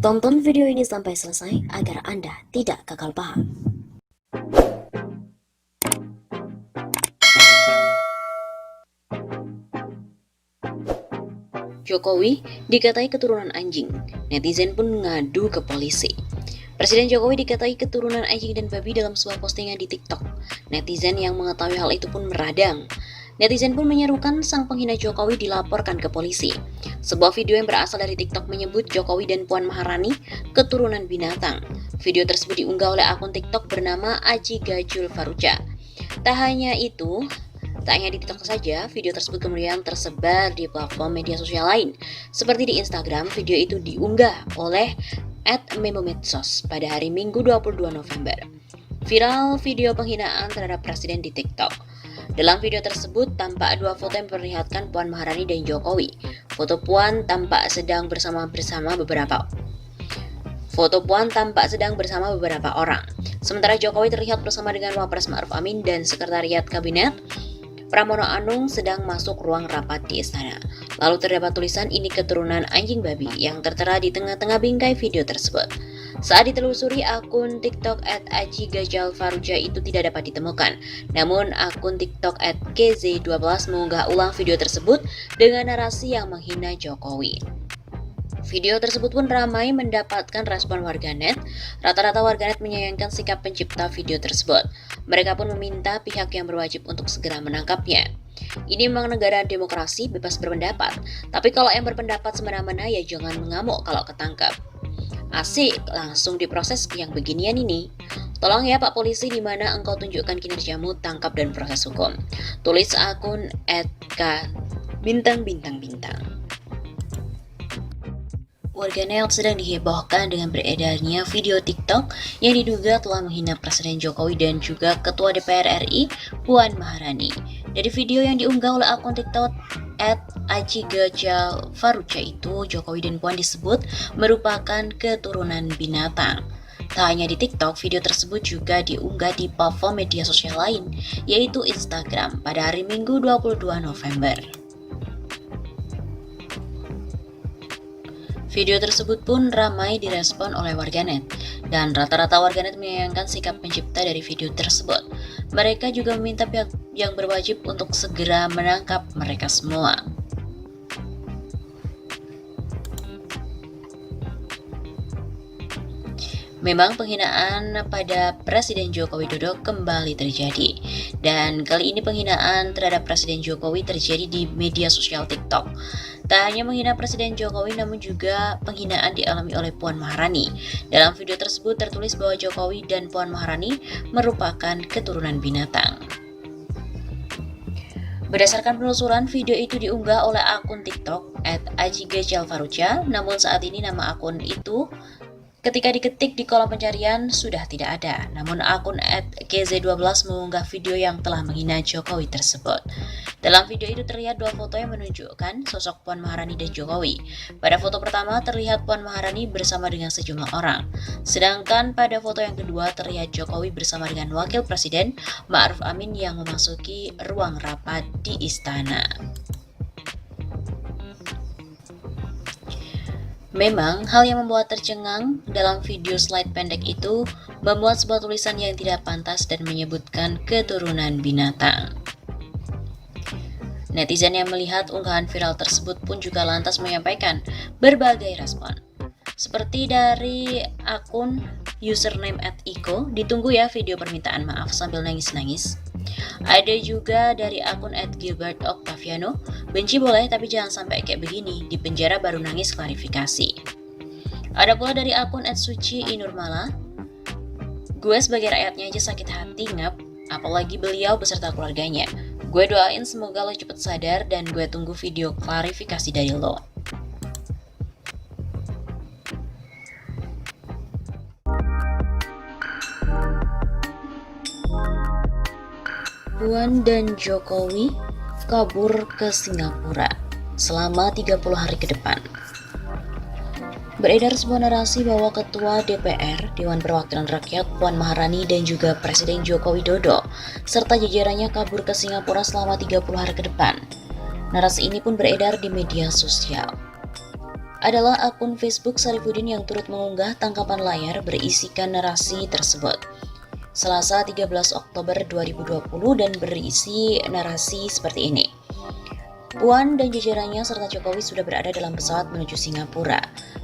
Tonton video ini sampai selesai agar Anda tidak gagal paham. Jokowi dikatai keturunan anjing, netizen pun mengadu ke polisi. Presiden Jokowi dikatai keturunan anjing dan babi dalam sebuah postingan di TikTok. Netizen yang mengetahui hal itu pun meradang. Netizen pun menyerukan sang penghina Jokowi dilaporkan ke polisi. Sebuah video yang berasal dari TikTok menyebut Jokowi dan Puan Maharani keturunan binatang. Video tersebut diunggah oleh akun TikTok bernama Aji Gajul Faruja. Tak hanya di TikTok saja, video tersebut kemudian tersebar di platform media sosial lain. Seperti di Instagram, video itu diunggah oleh @memomedsos pada hari Minggu 22 November. Viral video penghinaan terhadap presiden di TikTok. Dalam video tersebut tampak dua foto yang memperlihatkan Puan Maharani dan Jokowi. Foto Puan tampak sedang bersama beberapa orang. Sementara Jokowi terlihat bersama dengan Wapres Ma'ruf Amin dan Sekretariat Kabinet Pramono Anung sedang masuk ruang rapat di istana. Lalu terdapat tulisan "Ini keturunan anjing babi" yang tertera di tengah-tengah bingkai video tersebut. Saat ditelusuri, akun TikTok @ajigajalfaruja itu tidak dapat ditemukan. Namun akun TikTok @kz12 mengunggah ulang video tersebut dengan narasi yang menghina Jokowi. Video tersebut pun ramai mendapatkan respon warganet. Rata-rata warganet menyayangkan sikap pencipta video tersebut. Mereka pun meminta pihak yang berwajib untuk segera menangkapnya. Ini memang negara demokrasi, bebas berpendapat. Tapi kalau yang berpendapat semena-mena ya jangan mengamuk kalau ketangkap. Asik, langsung diproses yang beginian ini. Tolong ya Pak Polisi, di mana engkau tunjukkan kinerjamu, tangkap dan proses hukum. Tulis akun @k_bintang. Warganet sedang dihebohkan dengan beredarnya video TikTok yang diduga telah menghina Presiden Jokowi dan juga Ketua DPR RI Puan Maharani. Dari video yang diunggah oleh akun TikTok @ajigajalfaruja itu, Jokowi dan Puan disebut merupakan keturunan binatang. Tak hanya di TikTok, video tersebut juga diunggah di platform media sosial lain, yaitu Instagram pada hari Minggu 22 November. Video tersebut pun ramai direspon oleh warganet, dan rata-rata warganet menyayangkan sikap pencipta dari video tersebut. Mereka juga meminta pihak yang berwajib untuk segera menangkap mereka semua. Memang penghinaan pada Presiden Joko Widodo kembali terjadi, dan kali ini penghinaan terhadap Presiden Jokowi terjadi di media sosial TikTok. Tak hanya menghina Presiden Jokowi, namun juga penghinaan dialami oleh Puan Maharani. Dalam video tersebut tertulis bahwa Jokowi dan Puan Maharani merupakan keturunan binatang. Berdasarkan penelusuran, video itu diunggah oleh akun TikTok @ajigajalfaruja, namun saat ini nama akun itu ketika diketik di kolom pencarian sudah tidak ada. Namun akun @kz12 mengunggah video yang telah menghina Jokowi tersebut. Dalam video itu terlihat dua foto yang menunjukkan sosok Puan Maharani dan Jokowi. Pada foto pertama terlihat Puan Maharani bersama dengan sejumlah orang. Sedangkan pada foto yang kedua terlihat Jokowi bersama dengan Wakil Presiden Ma'ruf Amin yang memasuki ruang rapat di istana. Memang, hal yang membuat tercengang dalam video slide pendek itu memuat sebuah tulisan yang tidak pantas dan menyebutkan keturunan binatang. Netizen yang melihat unggahan viral tersebut pun juga lantas menyampaikan berbagai respon. Seperti dari akun username @iko, ditunggu ya video permintaan maaf sambil nangis-nangis. Ada juga dari akun @gilbert octaviano, benci boleh tapi jangan sampai kayak begini, di penjara baru nangis klarifikasi. Ada pula dari akun @suci_inurmala, gue sebagai rakyatnya aja sakit hati ngap, apalagi beliau beserta keluarganya. Gue doain semoga lo cepet sadar dan gue tunggu video klarifikasi dari lo. Puan dan Jokowi kabur ke Singapura selama 30 hari ke depan. Beredar sebuah narasi bahwa Ketua DPR Dewan Perwakilan Rakyat Puan Maharani dan juga Presiden Joko Widodo serta jajarannya kabur ke Singapura selama 30 hari ke depan. Narasi ini pun beredar di media sosial. adalah akun Facebook Sarifuddin yang turut mengunggah tangkapan layar berisikan narasi tersebut. Selasa 13 Oktober 2020 dan berisi narasi seperti ini. Puan dan jajarannya serta Jokowi sudah berada dalam pesawat menuju Singapura.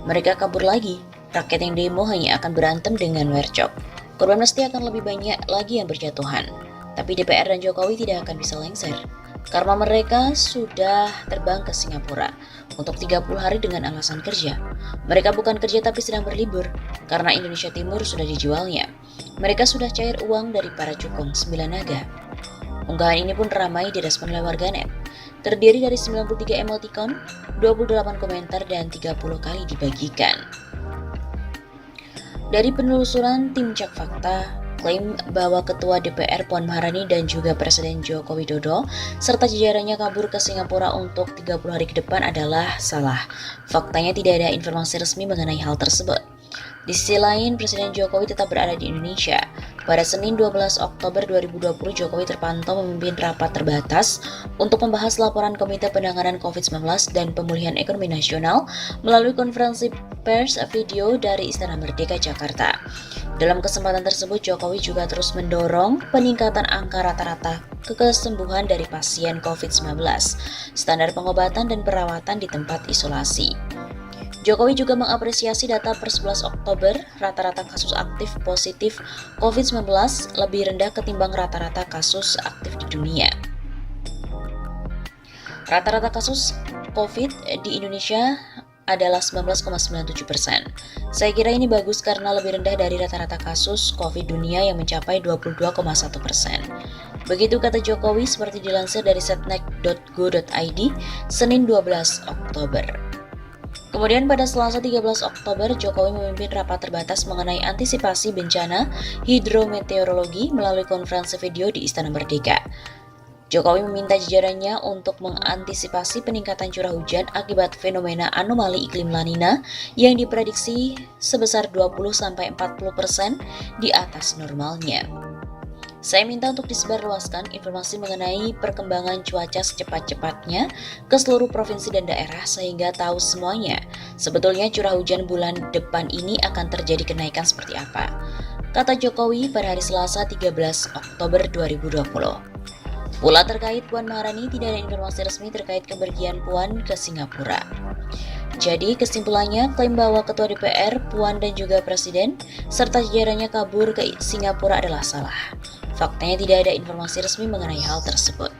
Mereka kabur lagi. Rakyat yang demo hanya akan berantem dengan wercok. Korban pasti akan lebih banyak lagi yang berjatuhan. Tapi DPR dan Jokowi tidak akan bisa lengser. Karena mereka sudah terbang ke Singapura untuk 30 hari dengan alasan kerja. Mereka bukan kerja tapi sedang berlibur karena Indonesia Timur sudah dijualnya. Mereka sudah cair uang dari para cukong 9 naga. Unggahan ini pun ramai direspon oleh warganet. Terdiri dari 93 emoticon, 28 komentar, dan 30 kali dibagikan. Dari penelusuran tim Cek Fakta, klaim bahwa Ketua DPR Puan Maharani dan juga Presiden Joko Widodo serta jajarannya kabur ke Singapura untuk 30 hari ke depan adalah salah. Faktanya tidak ada informasi resmi mengenai hal tersebut. Di sisi lain, Presiden Jokowi tetap berada di Indonesia. Pada Senin 12 Oktober 2020, Jokowi terpantau memimpin rapat terbatas untuk membahas laporan Komite Penanganan COVID-19 dan Pemulihan Ekonomi Nasional melalui konferensi pers video dari Istana Merdeka, Jakarta. Dalam kesempatan tersebut, Jokowi juga terus mendorong peningkatan angka rata-rata kesembuhan dari pasien COVID-19, standar pengobatan dan perawatan di tempat isolasi. Jokowi juga mengapresiasi data per 11 Oktober, rata-rata kasus aktif positif COVID-19 lebih rendah ketimbang rata-rata kasus aktif di dunia. Rata-rata kasus COVID di Indonesia adalah 19,97%. Saya kira ini bagus karena lebih rendah dari rata-rata kasus COVID dunia yang mencapai 22,1%. Begitu kata Jokowi seperti dilansir dari setnek.go.id, Senin 12 Oktober. Kemudian pada Selasa 13 Oktober, Jokowi memimpin rapat terbatas mengenai antisipasi bencana hidrometeorologi melalui konferensi video di Istana Merdeka. Jokowi meminta jajarannya untuk mengantisipasi peningkatan curah hujan akibat fenomena anomali iklim La Nina yang diprediksi sebesar 20-40% di atas normalnya. Saya minta untuk disebarluaskan informasi mengenai perkembangan cuaca secepat-cepatnya ke seluruh provinsi dan daerah sehingga tahu semuanya. Sebetulnya curah hujan bulan depan ini akan terjadi kenaikan seperti apa, kata Jokowi pada hari Selasa 13 Oktober 2020. Pula terkait Puan Maharani, tidak ada informasi resmi terkait kepergian Puan ke Singapura. Jadi kesimpulannya, klaim bahwa Ketua DPR, Puan dan juga Presiden serta jajarannya kabur ke Singapura adalah salah. Faktanya tidak ada informasi resmi mengenai hal tersebut.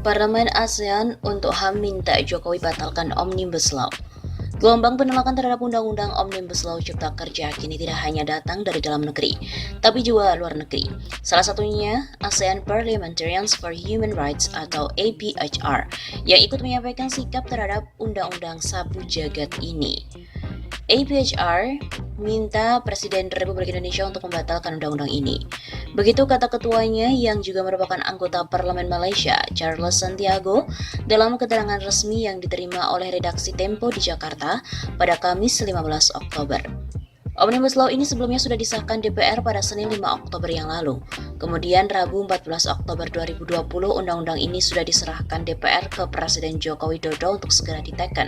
Parlemen ASEAN untuk HAM minta Jokowi batalkan Omnibus Law. Gelombang penolakan terhadap Undang-Undang Omnibus Law Cipta Kerja kini tidak hanya datang dari dalam negeri, tapi juga luar negeri. Salah satunya ASEAN Parliamentarians for Human Rights atau APHR yang ikut menyampaikan sikap terhadap Undang-Undang Sapu Jagat ini. APHR minta Presiden Republik Indonesia untuk membatalkan undang-undang ini. Begitu kata ketuanya yang juga merupakan anggota Parlemen Malaysia, Charles Santiago, dalam keterangan resmi yang diterima oleh redaksi Tempo di Jakarta pada Kamis 15 Oktober. Omnibus Law ini sebelumnya sudah disahkan DPR pada Senin 5 Oktober yang lalu. Kemudian Rabu 14 Oktober 2020, undang-undang ini sudah diserahkan DPR ke Presiden Joko Widodo untuk segera diteken.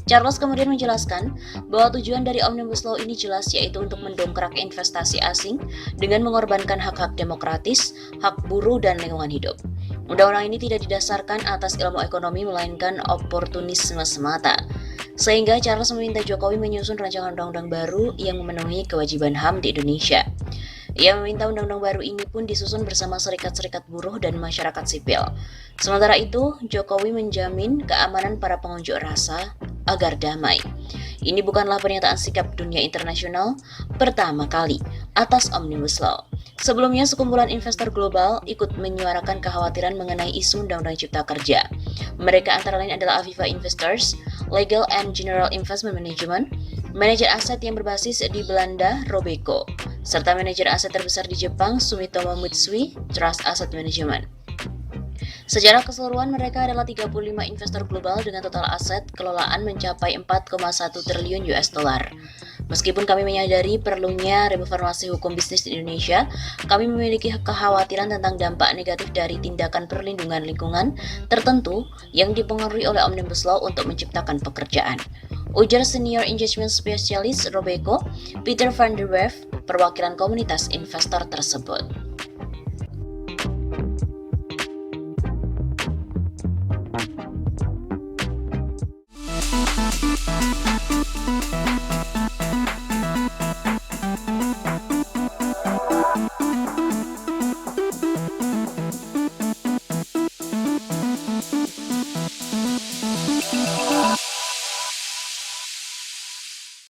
Charles kemudian menjelaskan bahwa tujuan dari Omnibus Law ini jelas, yaitu untuk mendongkrak investasi asing dengan mengorbankan hak-hak demokratis, hak buruh, dan lingkungan hidup. Undang-undang ini tidak didasarkan atas ilmu ekonomi melainkan oportunisme semata. Sehingga Charles meminta Jokowi menyusun rancangan undang-undang baru yang memenuhi kewajiban HAM di Indonesia. Ia meminta undang-undang baru ini pun disusun bersama serikat-serikat buruh dan masyarakat sipil. Sementara itu, Jokowi menjamin keamanan para pengunjuk rasa agar damai. Ini bukanlah pernyataan sikap dunia internasional pertama kali atas Omnibus Law. Sebelumnya, sekumpulan investor global ikut menyuarakan kekhawatiran mengenai isu Undang-Undang Cipta Kerja. Mereka antara lain adalah Aviva Investors, Legal and General Investment Management, manajer aset yang berbasis di Belanda, Robeco, serta manajer aset terbesar di Jepang, Sumitomo Mitsui Trust Asset Management. Secara keseluruhan mereka adalah 35 investor global dengan total aset kelolaan mencapai 4,1 triliun US dollar. Meskipun kami menyadari perlunya reformasi hukum bisnis di Indonesia, kami memiliki kekhawatiran tentang dampak negatif dari tindakan perlindungan lingkungan tertentu yang dipengaruhi oleh Omnibus Law untuk menciptakan pekerjaan. Ujar Senior Engagement Specialist Robeco, Peter van der Werf, perwakilan komunitas investor tersebut.